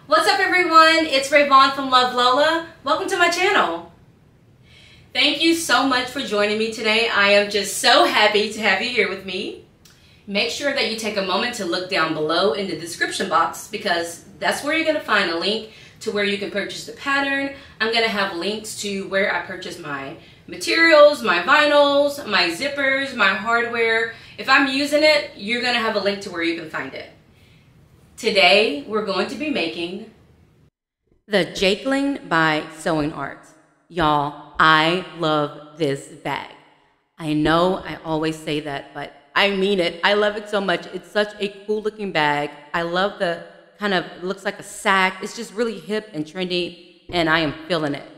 What's up everyone? It's Rayvon from Love Lola. Welcome to my channel. Thank you so much for joining me today. I am just so happy to have you here with me. Make sure that you take a moment to look down below in the description box because that's where you're going to find a link to where you can purchase the pattern. I'm going to have links to where I purchase my materials, my vinyls, my zippers, my hardware. If I'm using it, you're going to have a link to where you can find it. Today, we're going to be making the Jakelyne by Sewing Artz. Y'all, I love this bag. I know I always say that, but I mean it. I love it so much. It's such a cool looking bag. I love the kind of, looks like a sack. It's just really hip and trendy, and I am feeling it.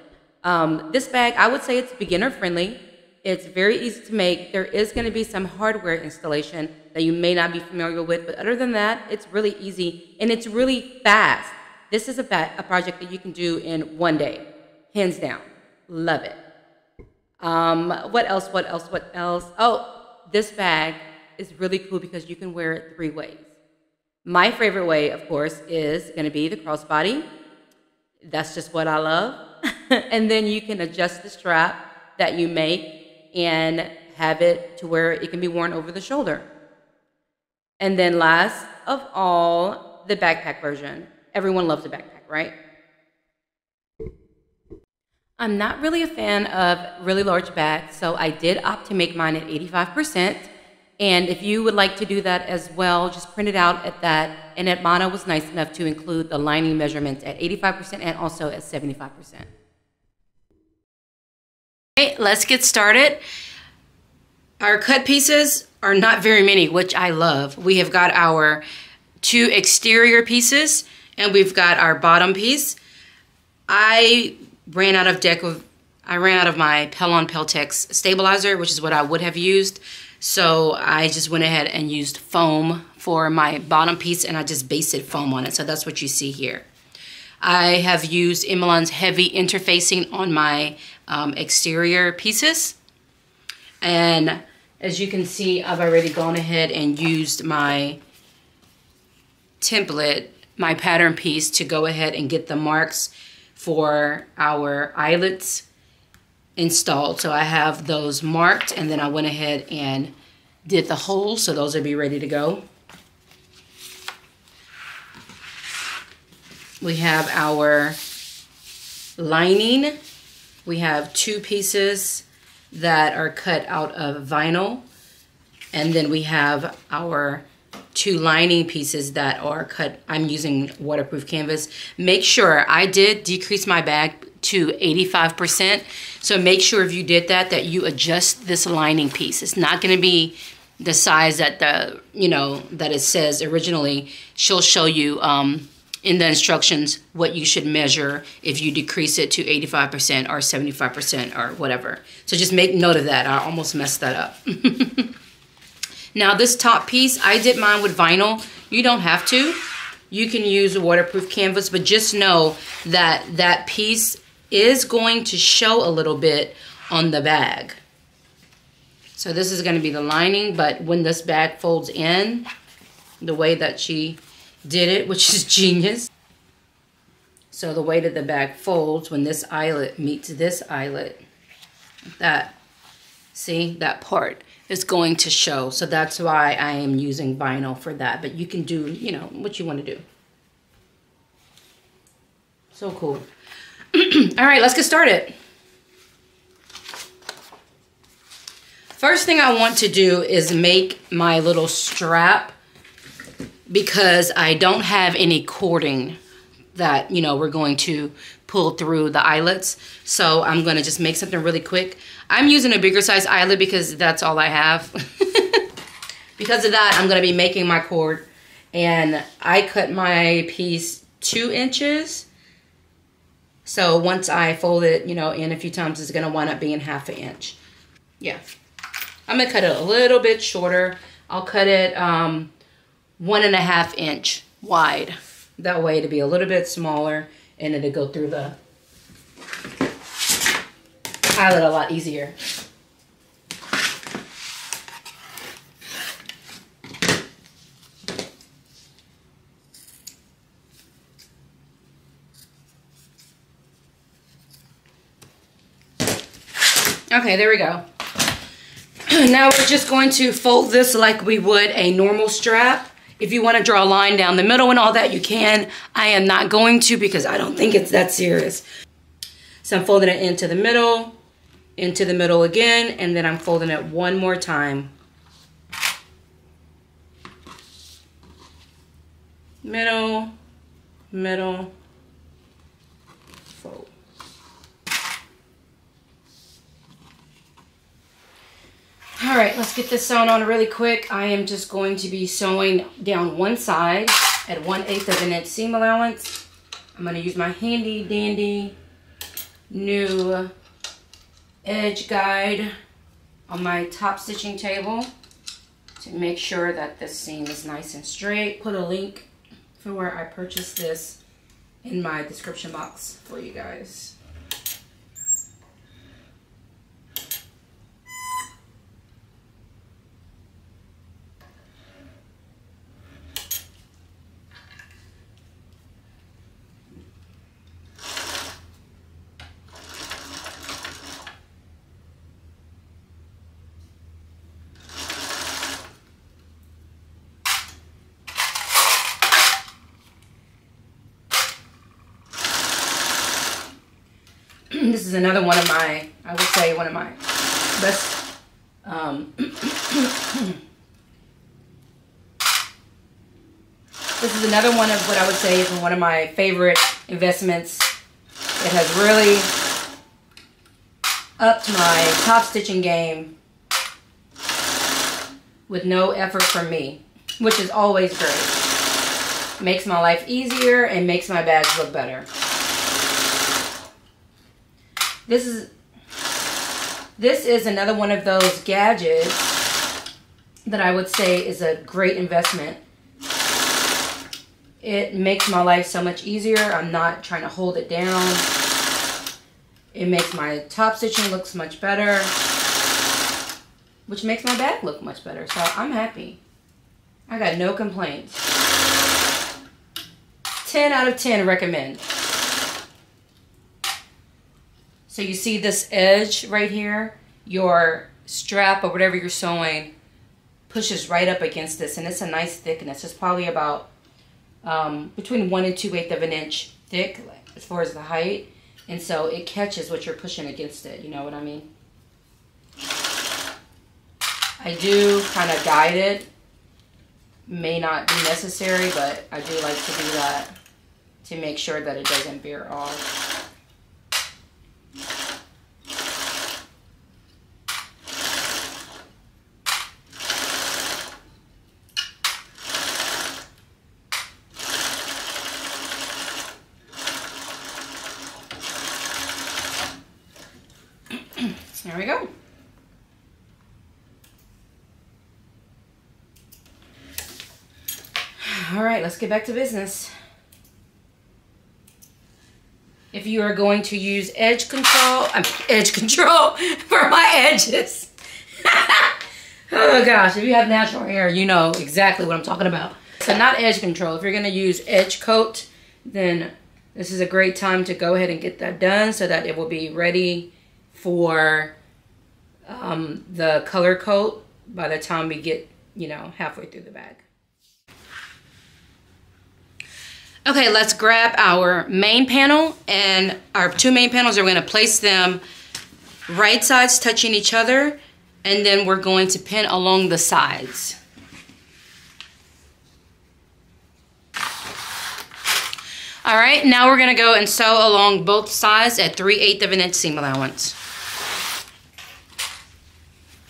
This bag, I would say it's beginner friendly. It's very easy to make. There is going to be some hardware installation that you may not be familiar with, but other than that, it's really easy and it's really fast. This is a project that you can do in one day, hands down. Love it. What else? Oh, this bag is really cool because you can wear it 3 ways. My favorite way, of course, is going to be the crossbody. That's just what I love. And then you can adjust the strap that you make and have it to where it can be worn over the shoulder. And then last of all, the backpack version. Everyone loves a backpack, right? I'm not really a fan of really large bags, so I did opt to make mine at 85%. And if you would like to do that as well, just print it out at that. And YAMATA was nice enough to include the lining measurements at 85% and also at 75%. Okay, let's get started. Our cut pieces are not very many, which I love. We have got our 2 exterior pieces and we've got our bottom piece. I ran out of my Pelon-Peltex stabilizer, which is what I would have used. So I just went ahead and used foam for my bottom piece and I just basted foam on it. So that's what you see here. I have used Imolon's heavy interfacing on my exterior pieces. And as you can see, I've already gone ahead and used my template, my pattern piece, to go ahead and get the marks for our eyelets installed. So I have those marked and then I went ahead and did the holes, so those will be ready to go. We have our lining. We have 2 pieces that are cut out of vinyl. And then we have our 2 lining pieces that are cut. I'm using waterproof canvas. Make sure, I did decrease my bag to 85%. So make sure if you did that, that you adjust this lining piece. It's not gonna be the size that that it says originally. She'll show you in the instructions what you should measure if you decrease it to 85% or 75% or whatever. So just make note of that. I almost messed that up. Now this top piece, I did mine with vinyl. You don't have to. You can use waterproof canvas, but just know that that piece is going to show a little bit on the bag. So this is going to be the lining, but when this bag folds in, the way that she did it, which is genius. So the way that the bag folds when this eyelet meets this eyelet, that, see, that part is going to show. So that's why I am using vinyl for that. But you can do, what you want to do. So cool. All right, let's get started. First thing I want to do is make my little strap because I don't have any cording that, we're going to pull through the eyelets. So I'm going to just make something really quick. I'm using a bigger size eyelet because that's all I have. Because of that, I'm going to be making my cord. And I cut my piece 2 inches. So once I fold it, in a few times, it's going to wind up being ½ inch. Yeah. I'm going to cut it a little bit shorter. I'll cut it 1½ inch wide. That way it'll be a little bit smaller and it'll go through the eyelet a lot easier. Okay, there we go. Now we're just going to fold this like we would a normal strap. If you want to draw a line down the middle and all that, you can. I am not going to because I don't think it's that serious. So I'm folding it into the middle again, and then I'm folding it one more time. Middle, middle, fold. All right, let's get this sewn on really quick. I am just going to be sewing down one side at 1/8 of an inch seam allowance. I'm going to use my handy dandy new edge guide on my top stitching table to make sure that this seam is nice and straight. Put a link for where I purchased this in my description box for you guys. This is another one of my, I would say, one of my best, this is another one of what I would say is one of my favorite investments. It has really upped my top stitching game with no effort from me, which is always great. Makes my life easier and makes my bags look better. This is another one of those gadgets that I would say is a great investment. It makes my life so much easier. I'm not trying to hold it down. It makes my top stitching looks much better, which makes my bag look much better. So I'm happy. I got no complaints. 10 out of 10 recommend. So you see this edge right here, your strap or whatever you're sewing pushes right up against this, and it's a nice thickness. It's probably about between 1 and 2/8 of an inch thick as far as the height, and so it catches what you're pushing against it, you know what I mean? I do kind of guide it. May not be necessary, but I do like to do that to make sure that it doesn't veer off. There we go. All right, let's get back to business. If you are going to use edge control for my edges. Oh gosh, if you have natural hair, you know exactly what I'm talking about. So not edge control. If you're gonna use edge coat, then this is a great time to go ahead and get that done so that it will be ready for the color coat by the time we get, you know, halfway through the bag. Okay, let's grab our main panel and our two main panels. We're going to place them right sides touching each other, and then we're going to pin along the sides. All right, now we're going to go and sew along both sides at 3/8 of an inch seam allowance.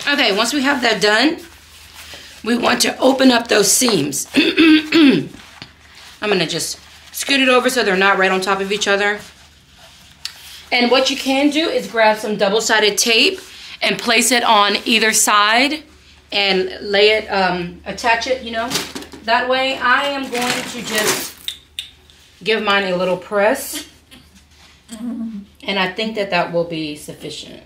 Okay, once we have that done, we want to open up those seams. I'm going to just scoot it over so they're not right on top of each other. And what you can do is grab some double-sided tape and place it on either side and lay it, attach it, you know. That way I am going to just give mine a little press. And I think that that will be sufficient.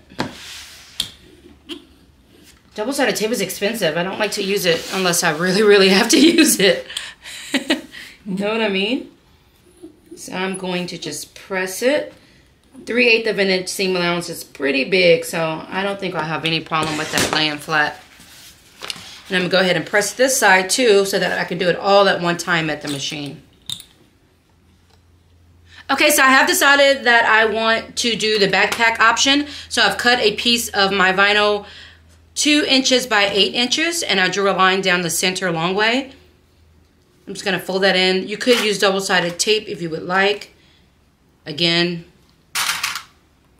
Double-sided tape is expensive. I don't like to use it unless I really, really have to use it. You know what I mean? So I'm going to just press it 3/8 of an inch seam allowance is pretty big, so I don't think I'll have any problem with that laying flat. And I'm gonna go ahead and press this side too so that I can do it all at one time at the machine. Okay, so I have decided that I want to do the backpack option. So I've cut a piece of my vinyl 2 inches by 8 inches, and I drew a line down the center long way. I'm just gonna fold that in. You could use double-sided tape if you would like. Again,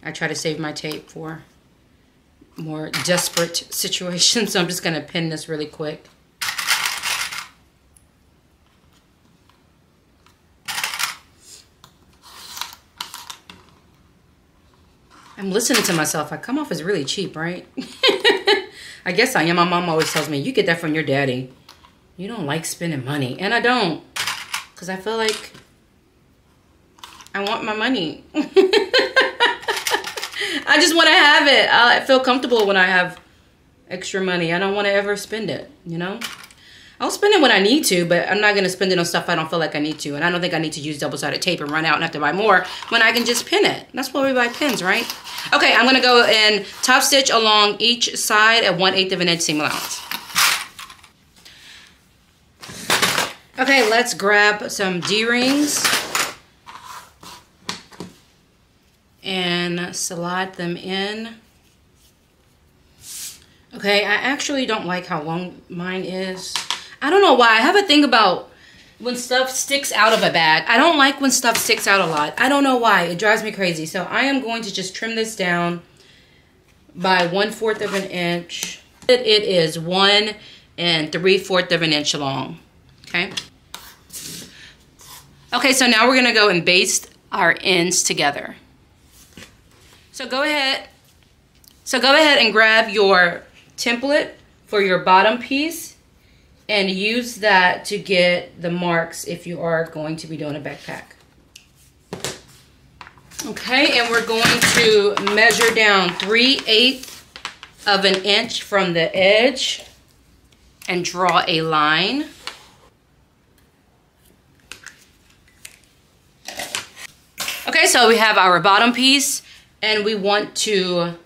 I try to save my tape for more desperate situations, so I'm just gonna pin this really quick. I'm listening to myself. I come off as really cheap, right? I guess I am. My mom always tells me, you get that from your daddy. You don't like spending money. And I don't, because I feel like I want my money. I just want to have it. I feel comfortable when I have extra money. I don't want to ever spend it, you know? I'll spend it when I need to, but I'm not going to spend it on stuff I don't feel like I need to. And I don't think I need to use double-sided tape and run out and have to buy more when I can just pin it. That's why we buy pins, right? Okay, I'm going to go and top stitch along each side at 1/8 of an inch seam allowance. Okay, let's grab some D-rings and slide them in. Okay, I actually don't like how long mine is. I don't know why. I have a thing about when stuff sticks out of a bag. I don't like when stuff sticks out a lot. I don't know why. It drives me crazy. So I am going to just trim this down by 1/4 of an inch. It is 1 3/4 of an inch long. Okay. Okay, so now we're gonna go and baste our ends together. So go ahead and grab your template for your bottom piece and use that to get the marks if you are going to be doing a backpack. Okay, and we're going to measure down 3/8 of an inch from the edge and draw a line. Okay, so we have our bottom piece, and we want to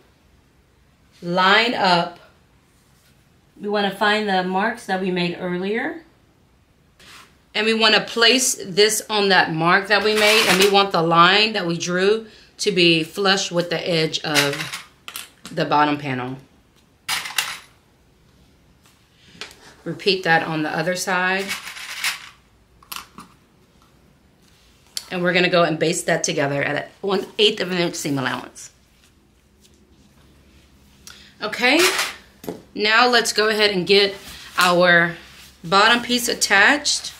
line up. We want to find the marks that we made earlier. And we want to place this on that mark that we made, and we want the line that we drew to be flush with the edge of the bottom panel. Repeat that on the other side. And we're gonna go and baste that together at 1/8 of an inch seam allowance. Okay, now let's go ahead and get our bottom piece attached.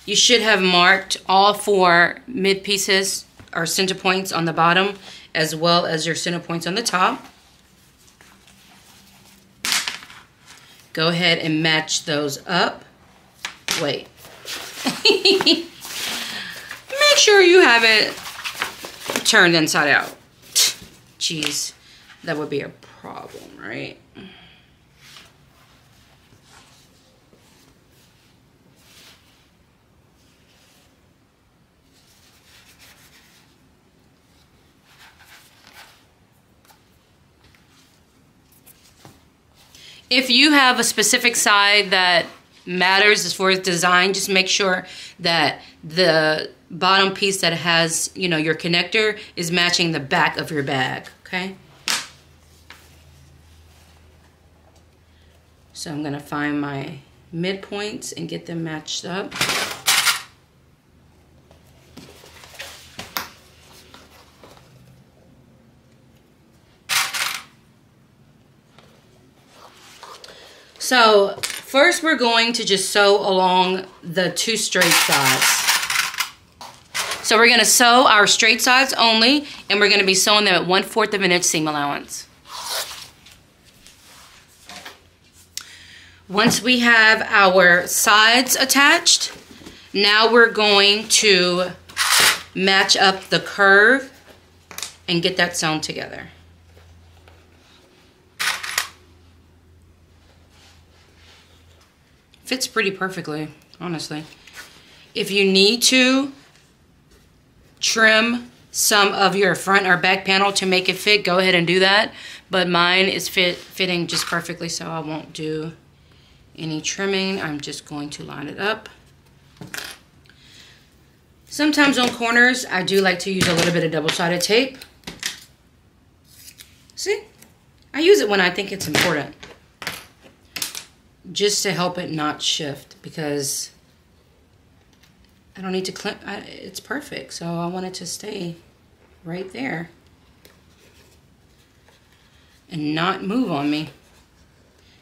You should have marked all 4 mid pieces or center points on the bottom, as well as your center points on the top. Go ahead and match those up. Wait. Make sure you have it turned inside out. Jeez, that would be a problem, right? If you have a specific side that matters as far as design, just make sure that the bottom piece that has, you know, your connector is matching the back of your bag, okay? So I'm gonna find my midpoints and get them matched up. So first we're going to just sew along the 2 straight sides. So we're gonna sew our straight sides only, and we're gonna be sewing them at 1/4 of an inch seam allowance. Once we have our sides attached, now we're going to match up the curve and get that sewn together. Fits pretty perfectly, honestly. If you need to trim some of your front or back panel to make it fit, go ahead and do that. But mine is fitting just perfectly, so I won't do any trimming. I'm just going to line it up. Sometimes on corners, I do like to use a little bit of double-sided tape. See? I use it when I think it's important. Just to help it not shift, because I don't need to clamp. It's perfect, so I want it to stay right there and not move on me.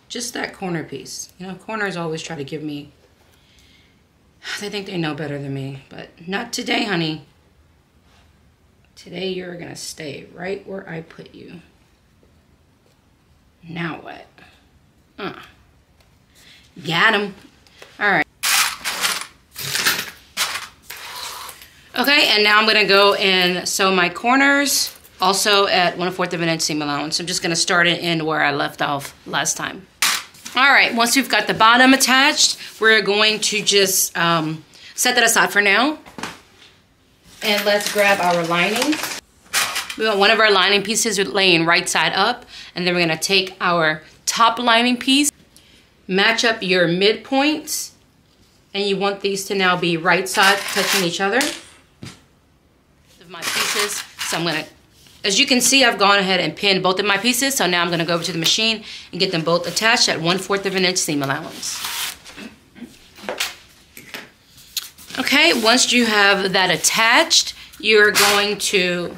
Just that corner piece. You know, corners always try to give me, they think they know better than me, but not today, honey. Today you're gonna stay right where I put you. Now what? Got him. All right. Okay, and now I'm gonna go and sew my corners, also at 1/4 of an inch seam allowance. I'm just gonna start it in where I left off last time. All right, once we've got the bottom attached, we're going to just set that aside for now. And let's grab our lining. We want one of our lining pieces laying right side up, and then we're gonna take our top lining piece, match up your midpoints, and you want these to now be right side touching each other. Of my pieces, so I'm gonna, as you can see, I've gone ahead and pinned both of my pieces, so now I'm gonna go over to the machine and get them both attached at 1/4 of an inch seam allowance. Okay, once you have that attached, you're going to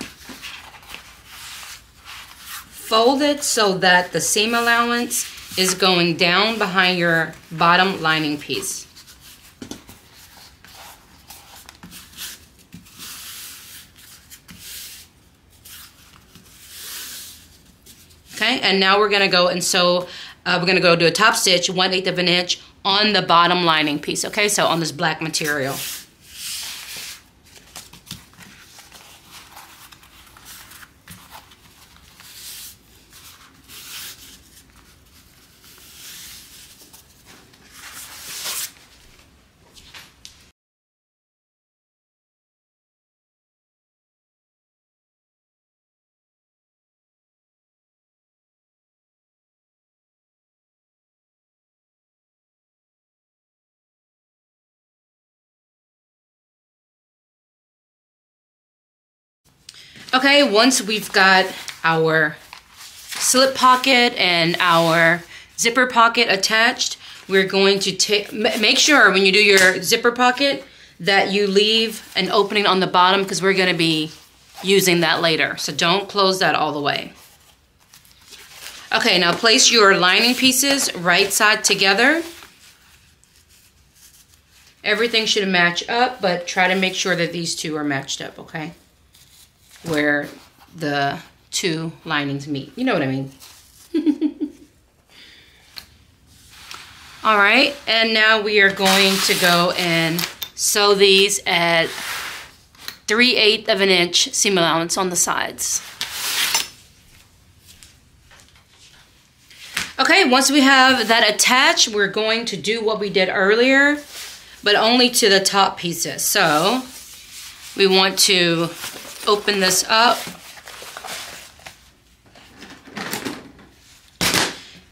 fold it so that the seam allowance is going down behind your bottom lining piece. Okay, and now we're gonna go and sew, we're gonna go do a top stitch 1/8 of an inch on the bottom lining piece, okay? So on this black material. Okay, once we've got our slip pocket and our zipper pocket attached, we're going to make sure when you do your zipper pocket that you leave an opening on the bottom, because we're going to be using that later. So don't close that all the way. Okay, now place your lining pieces right side together. Everything should match up, but try to make sure that these two are matched up, okay? Where the two linings meet. You know what I mean? All right, and now we are going to go and sew these at 3/8 of an inch seam allowance on the sides. Okay, once we have that attached, we're going to do what we did earlier, but only to the top pieces. So we want to open this up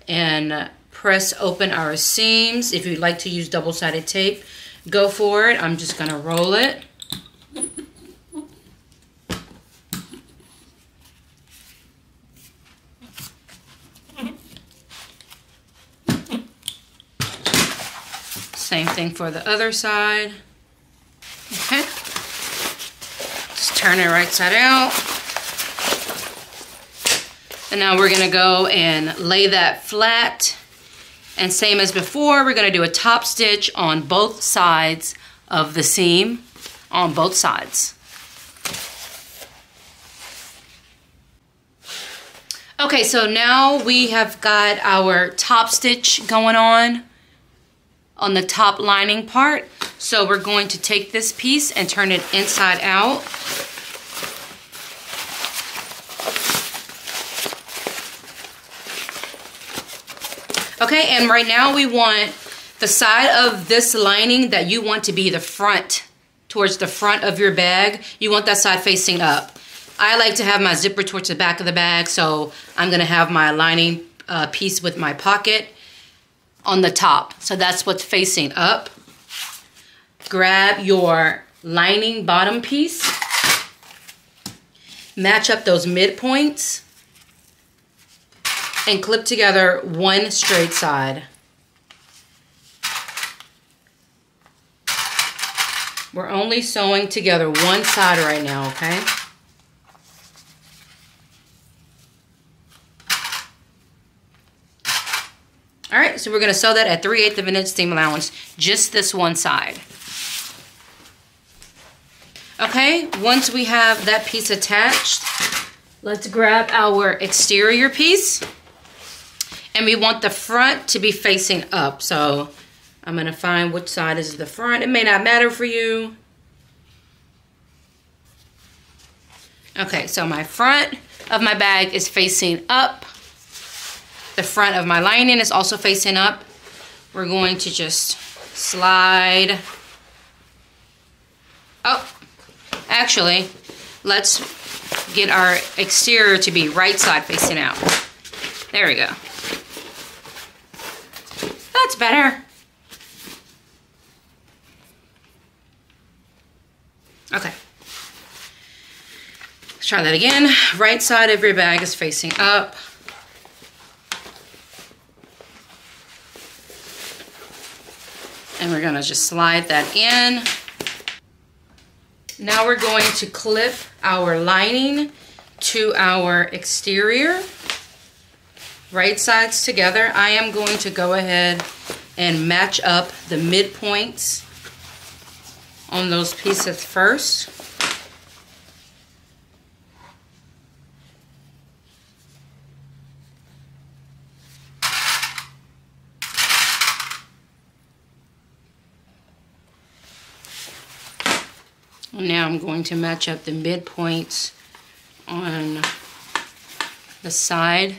and press open our seams. If you'd like to use double-sided tape, go for it. I'm just gonna roll it. Same thing for the other side. Okay. Turn it right side out. And now we're gonna go and lay that flat. And same as before, we're gonna do a top stitch on both sides of the seam, on both sides. Okay, so now we have got our top stitch going on the top lining part. So we're going to take this piece and turn it inside out. Okay, and right now we want the side of this lining that you want to be the front towards the front of your bag. You want that side facing up. I like to have my zipper towards the back of the bag, so I'm gonna have my lining piece with my pocket on the top. So that's what's facing up. Grab your lining bottom piece, match up those midpoints, and clip together one straight side. We're only sewing together one side right now, okay? All right, so we're gonna sew that at 3/8 of an inch seam allowance, just this one side. Okay, once we have that piece attached, let's grab our exterior piece. And we want the front to be facing up. So I'm gonna find which side is the front. It may not matter for you. Okay, so my front of my bag is facing up. The front of my lining is also facing up. We're going to just slide. Oh, actually, let's get our exterior to be right side facing out. There we go. That's better. Okay. Let's try that again. Right side of your bag is facing up. And we're gonna just slide that in. Now we're going to clip our lining to our exterior. Right sides together. I am going to go ahead and match up the midpoints on those pieces first. Now I'm going to match up the midpoints on the side.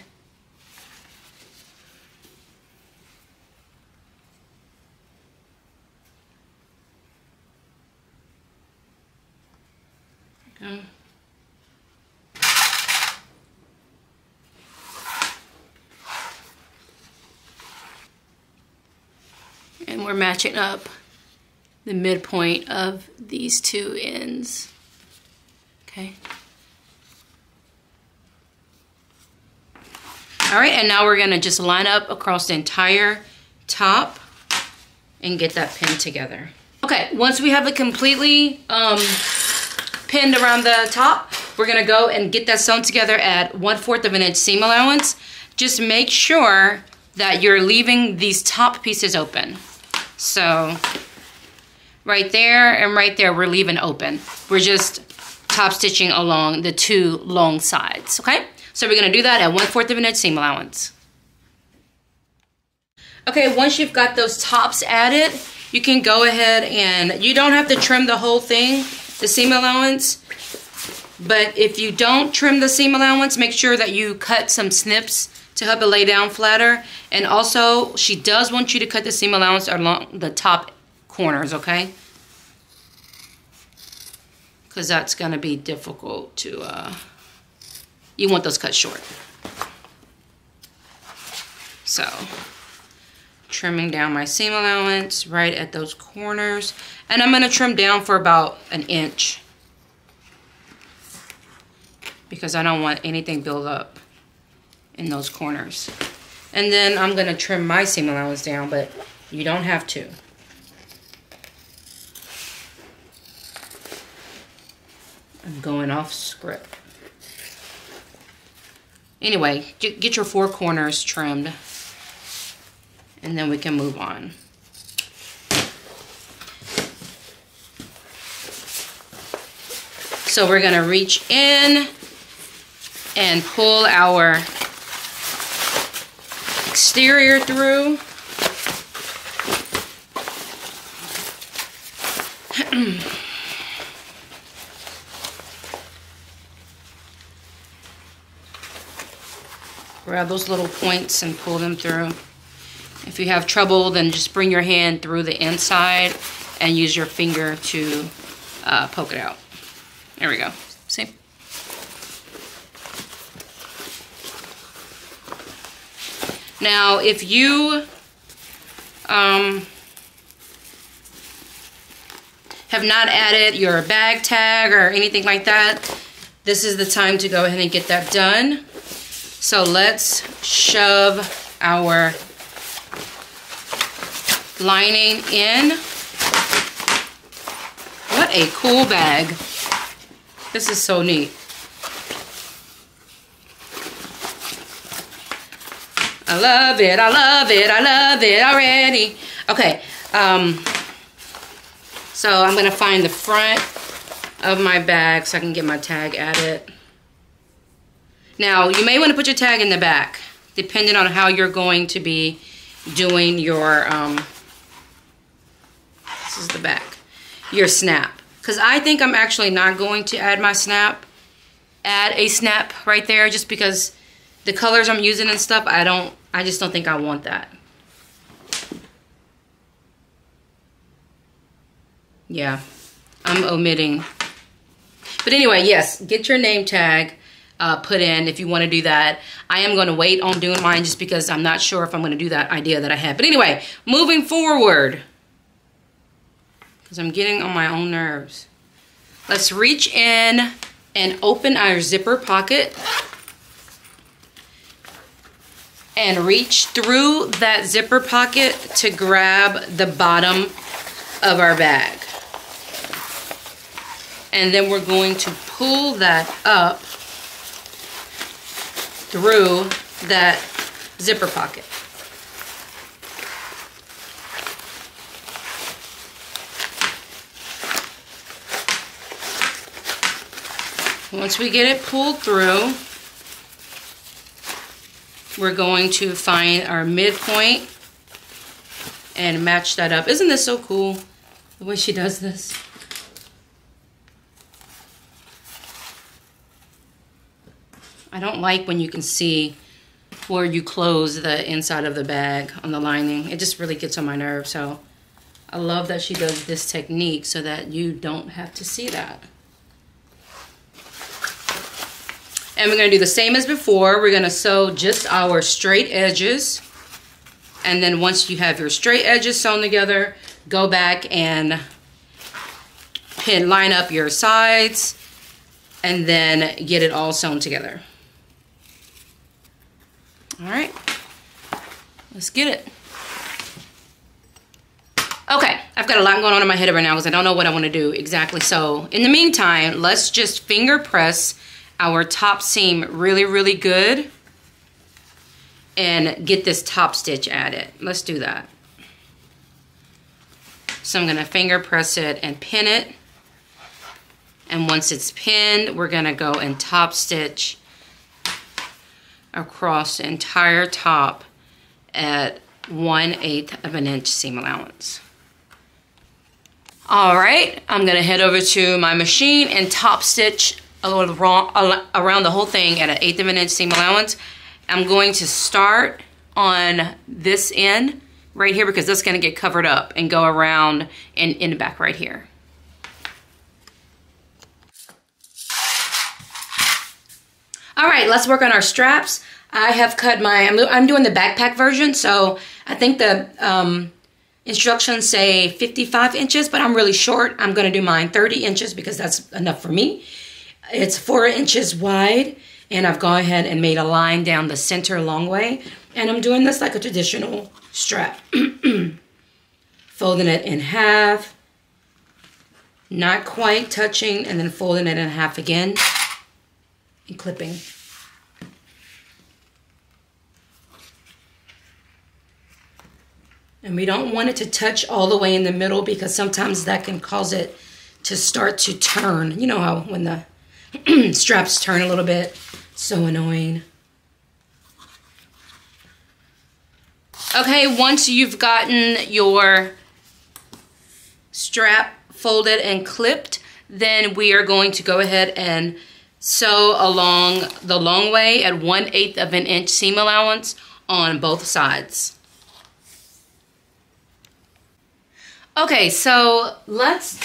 Okay. And we're matching up the midpoint of these two ends. Okay. All right, and now we're gonna just line up across the entire top and get that pinned together. Okay, once we have it completely pinned around the top, we're gonna go and get that sewn together at 1/4 of an inch seam allowance. Just make sure that you're leaving these top pieces open. So right there and right there, we're leaving open. We're just top stitching along the two long sides, okay? So we're gonna do that at 1/4 of an inch seam allowance. Okay, once you've got those tops added, you can go ahead and, you don't have to trim the whole thing, the seam allowance, but if you don't trim the seam allowance, make sure that you cut some snips to help it lay down flatter. And also, she does want you to cut the seam allowance along the top corners, okay? Because that's gonna be difficult to, you want those cut short. So, trimming down my seam allowance right at those corners. And I'm gonna trim down for about 1 inch because I don't want anything build up in those corners. And then I'm gonna trim my seam allowance down, but you don't have to. I'm going off script. Anyway, get your 4 corners trimmed and then we can move on. So we're gonna reach in and pull our exterior through. Grab those little points and pull them through. If you have trouble, then just bring your hand through the inside and use your finger to poke it out. There we go. See? Now, if you have not added your bag tag or anything like that, this is the time to go ahead and get that done. So let's shove our lining in. What a cool bag. This is so neat. I love it, I love it, I love it already. Okay, so I'm gonna find the front of my bag so I can get my tag added. Now, you may want to put your tag in the back, depending on how you're going to be doing your, this is the back, your snap. Because I think I'm actually not going to add a snap right there, just because the colors I'm using and stuff, I just don't think I want that. Yeah, I'm omitting. But anyway, yes, get your name tag put in if you want to do that. I am going to wait on doing mine just because I'm not sure if I'm going to do that idea that I had. But anyway, moving forward, because I'm getting on my own nerves. Let's reach in and open our zipper pocket and reach through that zipper pocket to grab the bottom of our bag. And then we're going to pull that up through that zipper pocket. Once we get it pulled through, we're going to find our midpoint and match that up. Isn't this so cool, the way she does this? I don't like when you can see where you close the inside of the bag on the lining. It just really gets on my nerves. So I love that she does this technique so that you don't have to see that. And we're going to do the same as before. We're going to sew just our straight edges. And then once you have your straight edges sewn together, go back and line up your sides and then get it all sewn together. All right, let's get it. Okay, I've got a lot going on in my head right now because I don't know what I want to do exactly. So in the meantime, let's just finger press our top seam really, really good and get this top stitch added. Let's do that. So I'm gonna finger press it and pin it. And once it's pinned, we're gonna go and top stitch across the entire top at 1/8 of an inch seam allowance. All right, I'm gonna head over to my machine and top stitch around the whole thing at 1/8 of an inch seam allowance. I'm going to start on this end right here because that's gonna get covered up and go around and in the back right here. All right, let's work on our straps. I have cut I'm doing the backpack version, so I think the instructions say 55 inches, but I'm really short. I'm gonna do mine 30 inches because that's enough for me. It's 4 inches wide, and I've gone ahead and made a line down the center long way, and I'm doing this like a traditional strap. Folding it in half, not quite touching, and then folding it in half again, and clipping. And we don't want it to touch all the way in the middle because sometimes that can cause it to start to turn. You know how when the straps turn a little bit, so annoying. Okay, once you've gotten your strap folded and clipped, then we are going to go ahead and sew along the long way at 1/8 of an inch seam allowance on both sides. Okay, so let's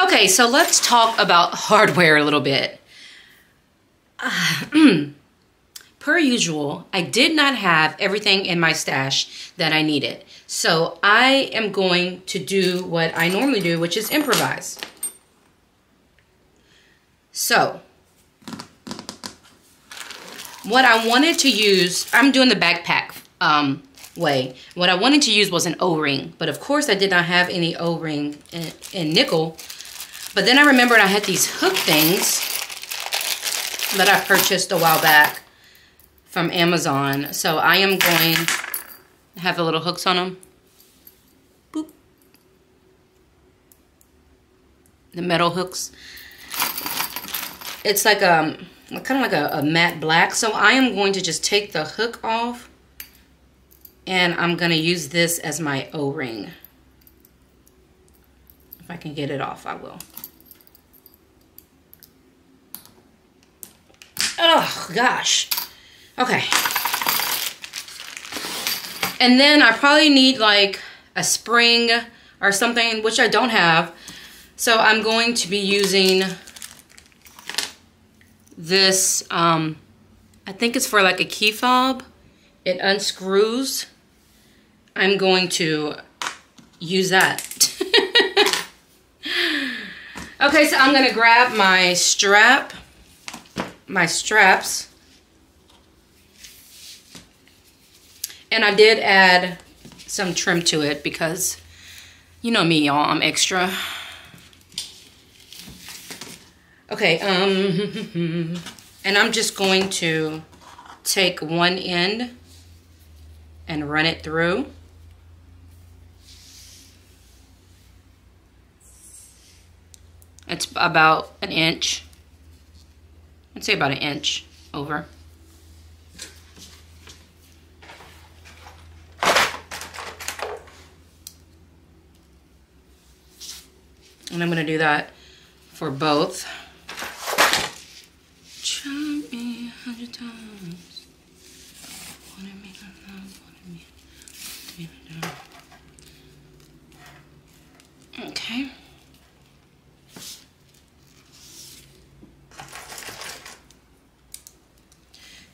Okay, so let's talk about hardware a little bit. Per usual, I did not have everything in my stash that I needed. So I am going to do what I normally do, which is improvise. So what I wanted to use, I'm doing the backpack way. What I wanted to use was an O-ring, but of course I did not have any O-ring in nickel. But then I remembered I had these hook things that I purchased a while back from Amazon. So I am going to have the little hooks on them. Boop. The metal hooks. It's like kind of like a matte black. So I am going to just take the hook off and I'm going to use this as my O-ring. If I can get it off, I will. Oh, gosh. Okay. And then I probably need like a spring or something, which I don't have. So I'm going to be using this, I think it's for like a key fob. It unscrews. I'm going to use that. Okay, so I'm gonna grab my straps. And I did add some trim to it because you know me, y'all, I'm extra. Okay, and I'm just going to take one end and run it through. It's about an inch. I'd say about an inch over. And I'm going to do that for both. Try me 100 times. Wanted me to love, wanted me to do. Okay.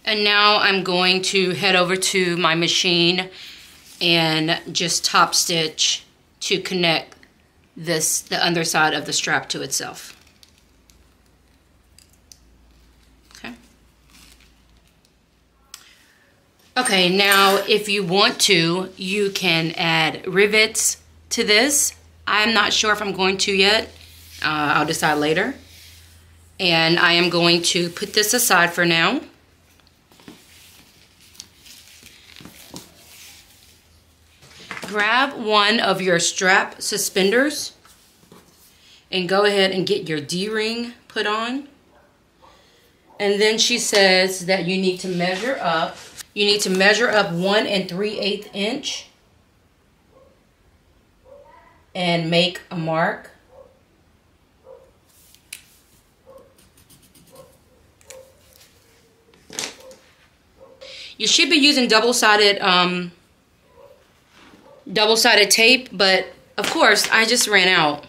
And now I'm going to head over to my machine and just top stitch to connect the underside of the strap to itself. Okay. Okay, now if you want to, you can add rivets to this. I'm not sure if I'm going to yet. I'll decide later. And I am going to put this aside for now. Grab one of your strap suspenders and go ahead and get your D-ring put on. And then she says that you need to measure up. You need to measure up 1 3/8 inch and make a mark. You should be using double-sided tape, but of course I just ran out.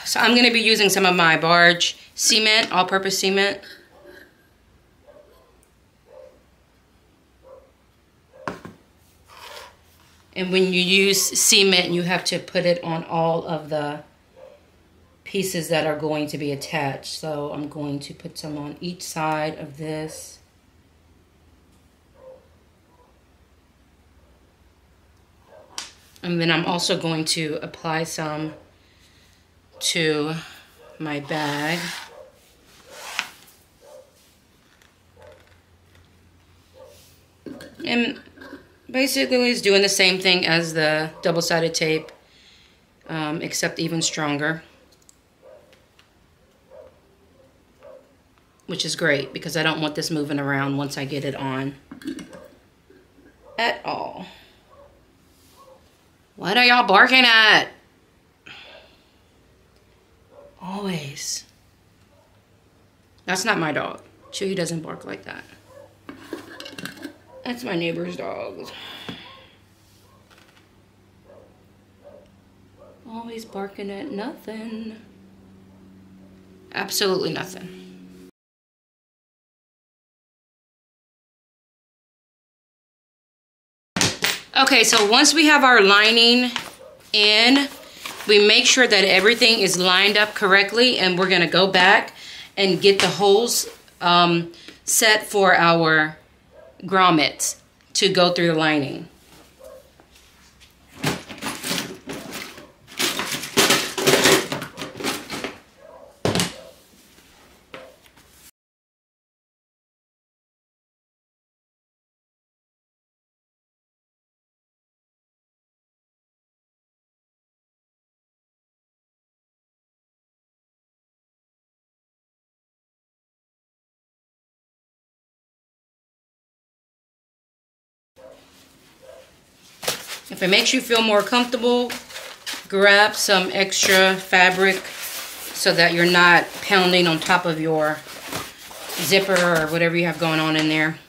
So I'm going to be using some of my barge cement, all-purpose cement. And when you use cement, you have to put it on all of the pieces that are going to be attached. So I'm going to put some on each side of this. And then I'm also going to apply some to my bag. And basically it's doing the same thing as the double-sided tape, except even stronger. Which is great because I don't want this moving around once I get it on at all. What are y'all barking at? Always. That's not my dog. Chewy doesn't bark like that. That's my neighbor's dog. Oh Always barking at nothing. Absolutely nothing. Okay, so once we have our lining in, we make sure that everything is lined up correctly, and we're gonna go back and get the holes set for our grommets to go through the lining. If it makes you feel more comfortable, grab some extra fabric so that you're not pounding on top of your zipper or whatever you have going on in there.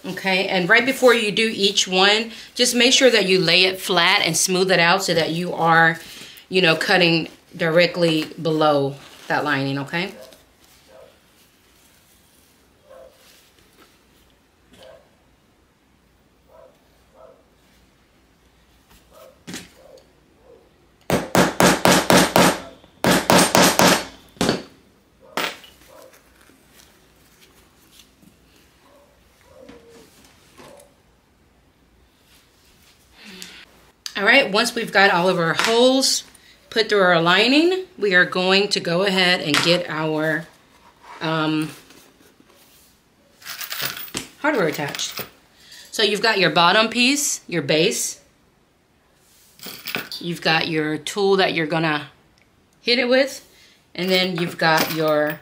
Okay, and right before you do each one, just make sure that you lay it flat and smooth it out so that you are, you know, cutting directly below that lining, okay? All right, once we've got all of our holes put through our lining, we are going to go ahead and get our hardware attached. So you've got your bottom piece, your base. You've got your tool that you're gonna hit it with. And then you've got your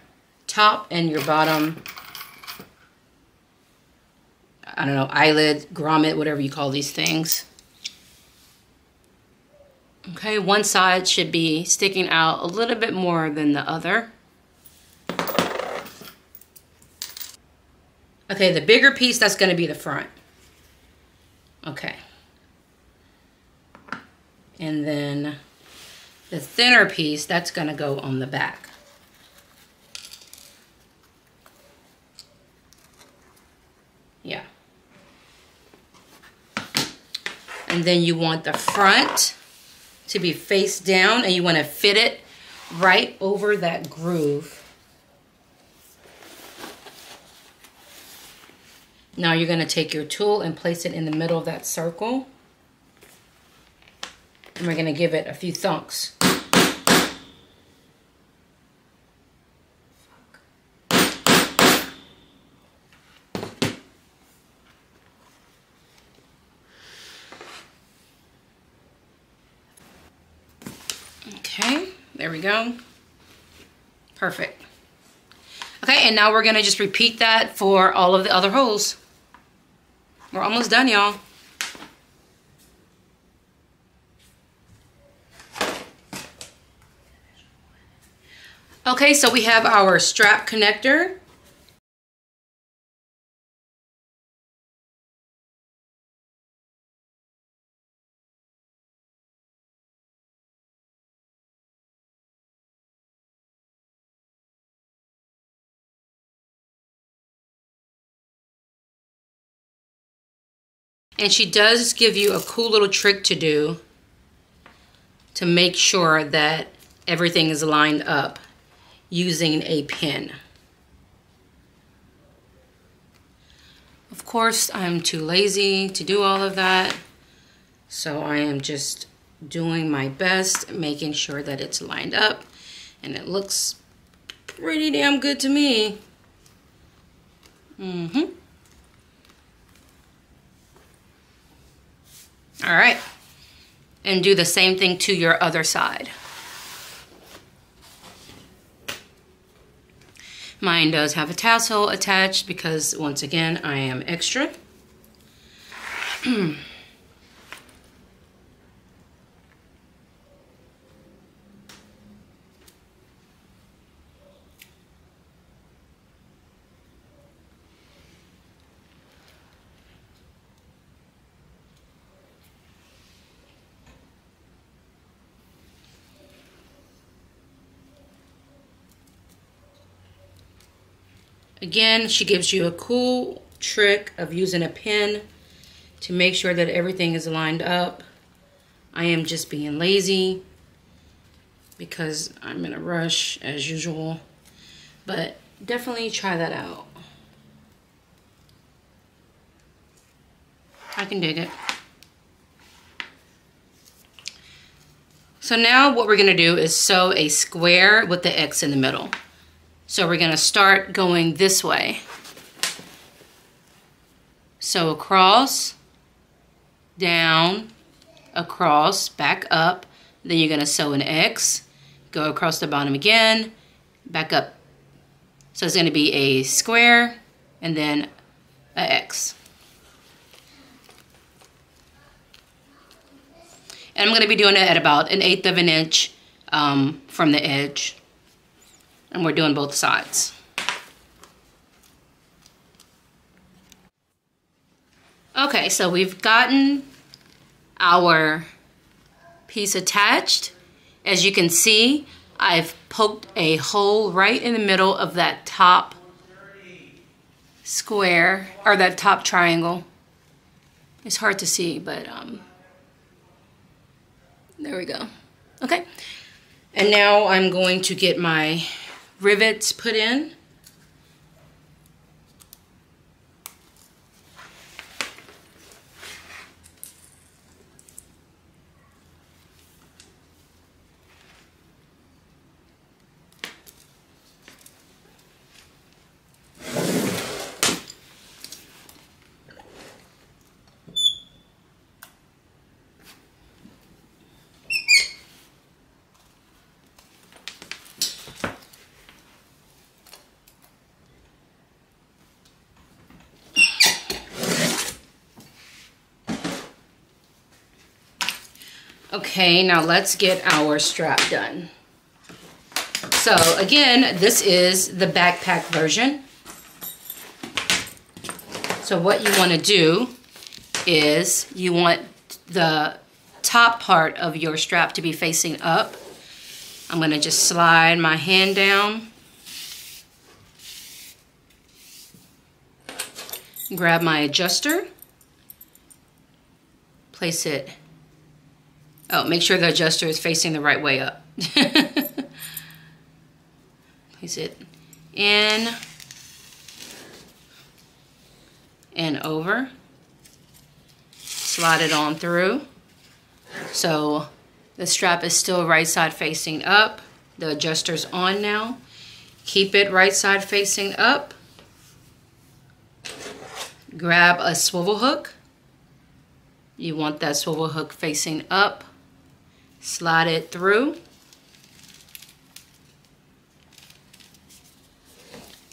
top and your bottom, I don't know, eyelid, grommet, whatever you call these things. Okay, one side should be sticking out a little bit more than the other. Okay, the bigger piece, that's going to be the front. Okay. And then the thinner piece, that's going to go on the back. Yeah. And then you want the front to be face down, and you want to fit it right over that groove. Now you're going to take your tool and place it in the middle of that circle. And we're going to give it a few thunks. Okay, there we go. Perfect. Okay, and now we're gonna just repeat that for all of the other holes. We're almost done, y'all. Okay, so we have our strap connector. And she does give you a cool little trick to do to make sure that everything is lined up using a pin. Of course, I'm too lazy to do all of that, so I am just doing my best, making sure that it's lined up, and it looks pretty damn good to me. All right, and do the same thing to your other side. Mine does have a tassel attached because, once again, I am extra. Again, she gives you a cool trick of using a pin to make sure that everything is lined up. I am just being lazy because I'm in a rush as usual, but definitely try that out. I can dig it. So now what we're gonna do is sew a square with the X in the middle. So we're gonna start going this way. Sew across, down, across, back up. Then you're gonna sew an X, go across the bottom again, back up. So it's gonna be a square and then an X. And I'm gonna be doing it at about 1/8 of an inch from the edge. And we're doing both sides. Okay, so we've gotten our piece attached. As you can see, I've poked a hole right in the middle of that top square, or that top triangle. It's hard to see, but there we go. Okay, and now I'm going to get my rivets put in. Okay, now let's get our strap done. So again, this is the backpack version. So what you want to do is you want the top part of your strap to be facing up. I'm going to just slide my hand down, grab my adjuster, place it. Oh, make sure the adjuster is facing the right way up. Place it in and over. Slide it on through. So the strap is still right side facing up. The adjuster's on now. Keep it right side facing up. Grab a swivel hook. You want that swivel hook facing up. Slide it through.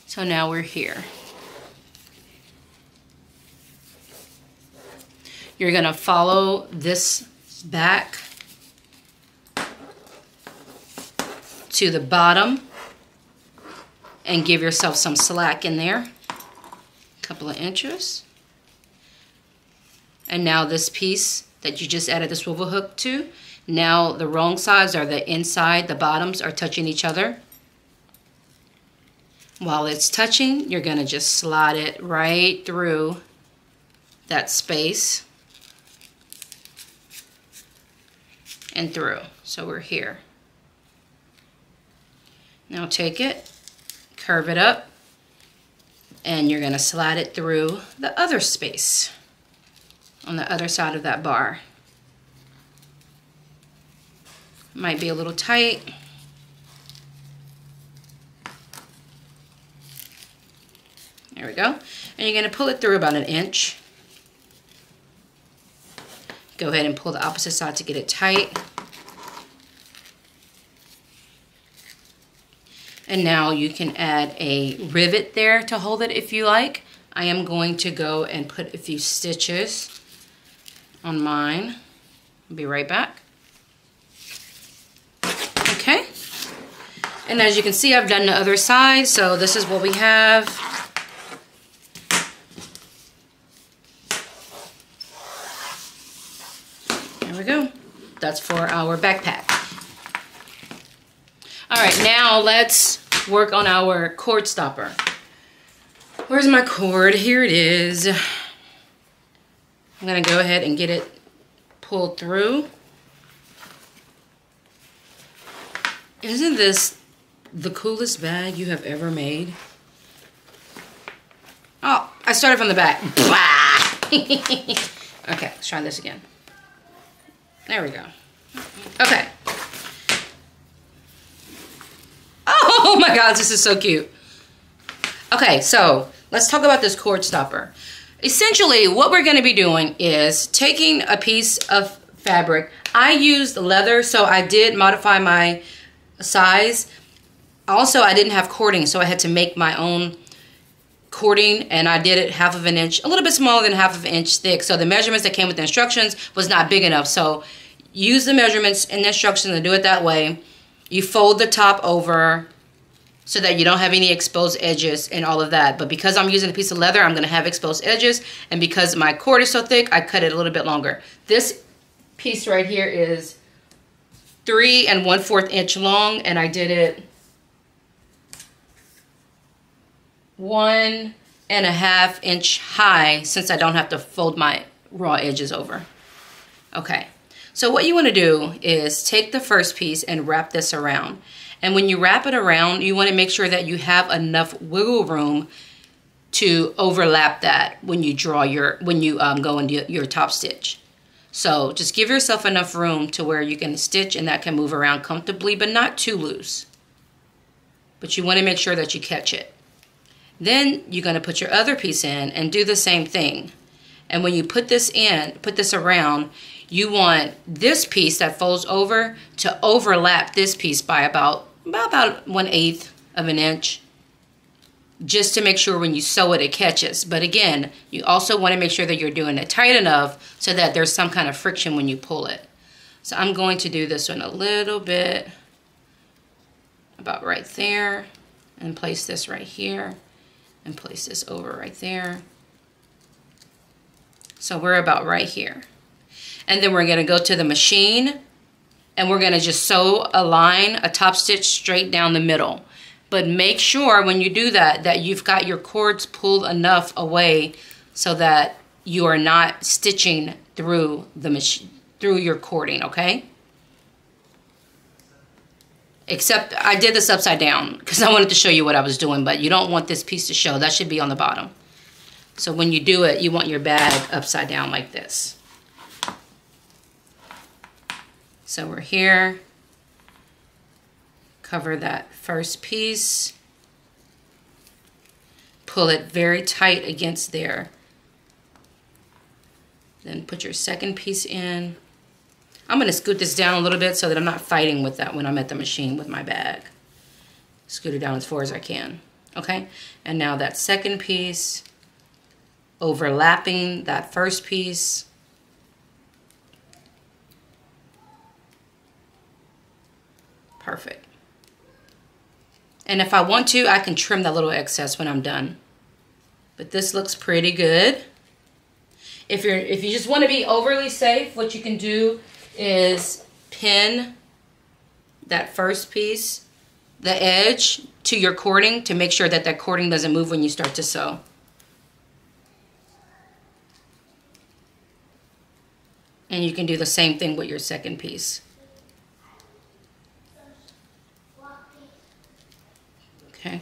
So now we're here. You're going to follow this back to the bottom and give yourself some slack in there. A couple of inches. And now this piece that you just added the swivel hook to, now the wrong sides are the inside, the bottoms are touching each other. While it's touching, you're going to just slide it right through that space and through. So we're here. Now take it, curve it up, and you're going to slide it through the other space on the other side of that bar. Might be a little tight. There we go. And you're going to pull it through about 1 inch. Go ahead and pull the opposite side to get it tight. And now you can add a rivet there to hold it if you like. I am going to go and put a few stitches on mine. I'll be right back. Okay. And as you can see, I've done the other side, so this is what we have. There we go. That's for our backpack. All right, now let's work on our cord stopper. Where's my cord? Here it is. I'm gonna go ahead and get it pulled through. Isn't this the coolest bag you have ever made? Oh, I started from the back. Okay, let's try this again. There we go. Okay. Oh my God, this is so cute. Okay, so let's talk about this cord stopper. Essentially, what we're gonna be doing is taking a piece of fabric. I used leather, so I did modify my size. Also, I didn't have cording, so I had to make my own cording, and I did it 1/2 inch, a little bit smaller than 1/2 inch thick. So the measurements that came with the instructions was not big enough. So use the measurements in the instructions and do it that way. You fold the top over so that you don't have any exposed edges and all of that. But because I'm using a piece of leather, I'm gonna have exposed edges. And because my cord is so thick, I cut it a little bit longer. This piece right here is 3 1/4 inch long, and I did it 1 1/2 inch high since I don't have to fold my raw edges over. Okay, so what you want to do is take the first piece and wrap this around. And when you wrap it around, you want to make sure that you have enough wiggle room to overlap that when you draw your, go into your top stitch. So just give yourself enough room to where you can stitch and that can move around comfortably, but not too loose. But you want to make sure that you catch it. Then you're going to put your other piece in and do the same thing. And when you put this in, put this around, you want this piece that folds over to overlap this piece by about 1/8 of an inch, just to make sure when you sew it, it catches. But again, you also want to make sure that you're doing it tight enough so that there's some kind of friction when you pull it. So I'm going to do this one a little bit, about right there, and place this right here. And place this over right there. So we're about right here. And then we're gonna go to the machine and we're gonna just sew a line, a top stitch straight down the middle. But make sure when you do that, that you've got your cords pulled enough away so that you are not stitching through the machine, through your cording, okay? Except I did this upside down because I wanted to show you what I was doing, but you don't want this piece to show. That should be on the bottom. So when you do it, you want your bag upside down like this. So we're here. Cover that first piece. Pull it very tight against there. Then put your second piece in. I'm going to scoot this down a little bit so that I'm not fighting with that when I'm at the machine with my bag. Scoot it down as far as I can. Okay? And now that second piece, overlapping that first piece. Perfect. And if I want to, I can trim that little excess when I'm done. But this looks pretty good. If you just want to be overly safe, what you can do is pin that first piece, the edge, to your cording to make sure that that cording doesn't move when you start to sew. And you can do the same thing with your second piece. Okay.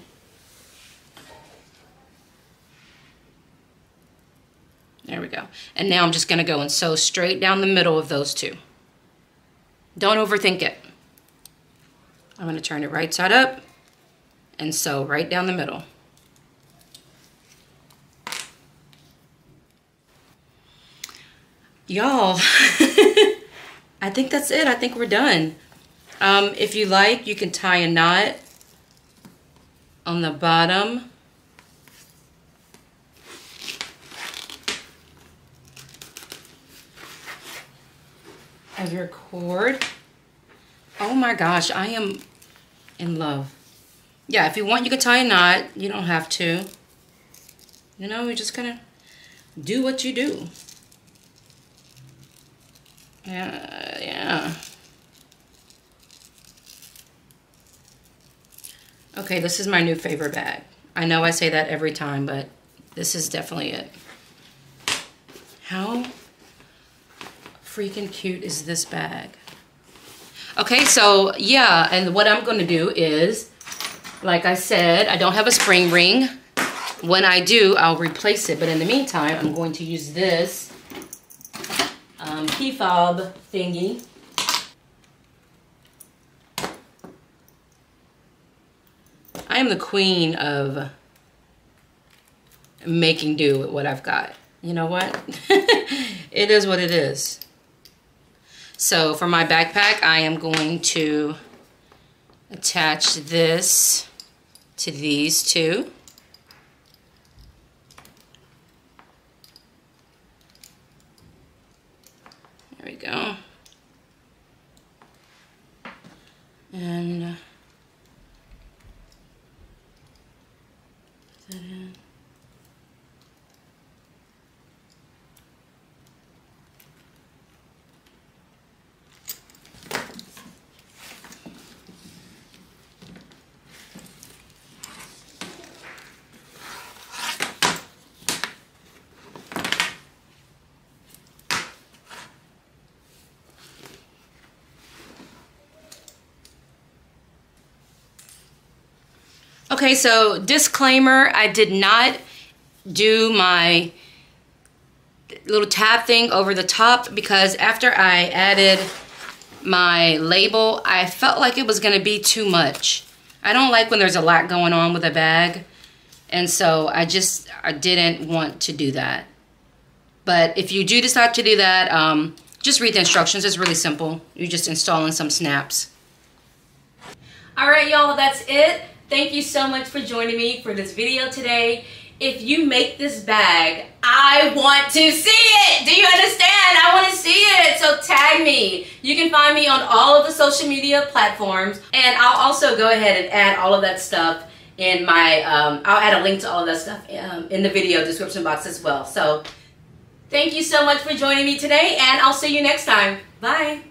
There we go. And now I'm just going to go and sew straight down the middle of those two. Don't overthink it. I'm going to turn it right side up and sew right down the middle. Y'all, I think that's it. I think we're done. If you like, you can tie a knot on the bottom. Of your cord. Oh my gosh, I am in love. Yeah, if you want, you can tie a knot. You don't have to. You know, you're just gonna do what you do. Yeah. Okay, this is my new favorite bag. I know I say that every time, but This is definitely it. How freaking cute is this bag? Okay, so yeah, and what I'm gonna do is, like I said, I don't have a spring ring. When I do, I'll replace it. But in the meantime, I'm going to use this key fob thingy. I am the queen of making do with what I've got. You know what? It is what it is. So for my backpack, I am going to attach this to these two. There we go. And put that in. Okay, so disclaimer, I did not do my little tab thing over the top because after I added my label, I felt like it was going to be too much. I don't like when there's a lot going on with a bag, and so I didn't want to do that. But if you do decide to do that, just read the instructions. It's really simple. You're just installing some snaps. All right, y'all, that's it. Thank you so much for joining me for this video today. If you make this bag, I want to see it. Do you understand? I want to see it. So tag me. You can find me on all of the social media platforms. And I'll also go ahead and add all of that stuff in my, I'll add a link to all of that stuff in the video description box as well. So thank you so much for joining me today, and I'll see you next time. Bye.